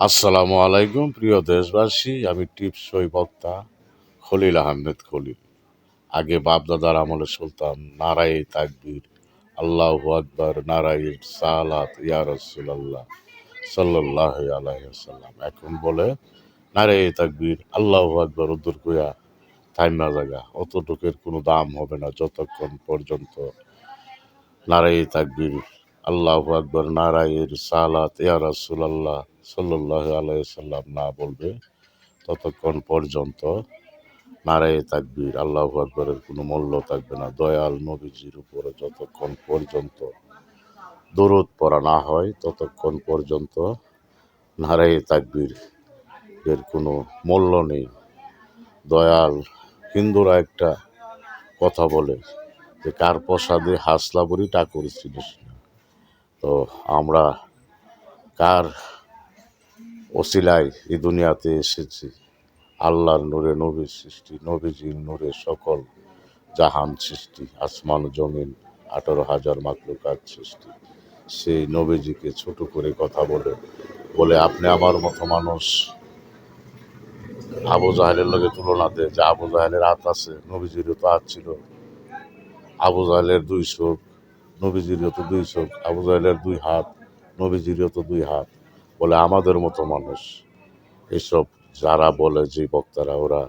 আসসালামু আলাইকুম প্রিয় দেশবাসী, আমি টিপসই বক্তা খলিল আহমেদ খলিল। আগে বাপদাদার আমলে শুনতাম নারায়ে তাকবীর, আল্লাহু আকবার, নারায়ে সালাত, ইয়া রাসূলুল্লাহ সাল্লাল্লাহু আলাইহি ওয়াসাল্লাম। এখন বলে নারায়ে তাকবীর, আল্লাহু আকবার উদ্দুর কইয়া থাইমা জায়গা, অতটুকের কোনো দাম হবে না যতক্ষণ পর্যন্ত নারায়ে তাকবীর, আল্লাহু আকবার, নারায়ে রিসালাত, ইয়া রাসূলুল্লাহ সাল্লাল্লাহু আলাইহি সাল্লাম না বলবে ততক্ষণ পর্যন্ত নারায়ে তাকবীর, আল্লাহু আকবরের কোনো মূল্য থাকবে না। দয়াল নবীজির উপরে যতক্ষণ পর্যন্ত দরুদ পড়া না হয় ততক্ষণ পর্যন্ত নারায়ে তাকবীর এর কোনো মূল্য নেই। দয়াল হিন্দুরা একটা কথা বলে যে কার প্রসাদে হাসলা বড়ি ঠাকুর চিনিস না। তো আমরা কার ওসিলায় এই দুনিয়াতে এসেছি? আল্লাহর নূরে নবীর সৃষ্টি, নবীজির নূরে সকল জাহান সৃষ্টি, আসমান জমিন 18,000 মাখলুকাত সৃষ্টি। সেই নবীজিকে ছোট করে কথা বলে আপনি আমার মতো মানুষ আবু জাহেলের লগে তুলনা দেয় যে আবু জাহেলের হাত আছে, নবীজিরও তো হাত ছিল। আবু জাহেলের 2 চোখ, নবীজিরও তো 2 চোখ। আবু জাহেলের 2 হাত, নবীজিরও তো 2 হাত। বলে আমাদের মতো মানুষ। এসব যারা বলে যে বক্তারা, ওরা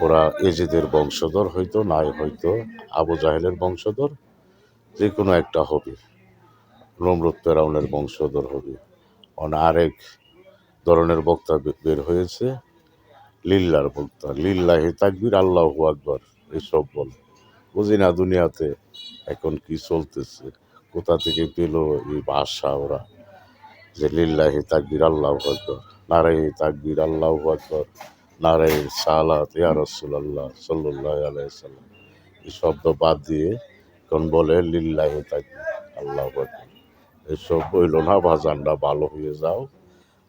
ওরা এজিদের বংশধর হইতো, নাই হয়তো আবু জাহেলের বংশধর, যে কোনো একটা হবে। নমরুদ ফেরাউনের বংশধর হবে। আরেক ধরনের বক্তা বের হয়েছে, লিল্লার বক্তা, লিল্লাহি তাকবীর, আল্লাহু আকবার, এসব বলে। বুঝি না দুনিয়াতে এখন কি চলতেছে, কোথা থেকে পেল এই ভাষা ওরা, যে লিল্লাহি তাকবীর, আল্লাহু আকবার, নারায়ে তাকবীর, আল্লাহু আকবার, নারায়ে সালাত, ইয়া রাসূলুল্লাহ সাল্লাল্লাহু আলাইহি সাল্লাম। এই শব্দ বাদ দিয়ে এখন বলে লিল্লাহি তাকবীর, আল্লাহু আকবার। এসব বইল না বাজানরা, ভালো হয়ে যাও।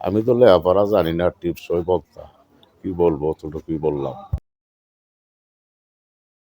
আমি তো লেখাপড়া জানি না, টিপসই বক্তা, কি বলবো, অতটুকুই বললাম।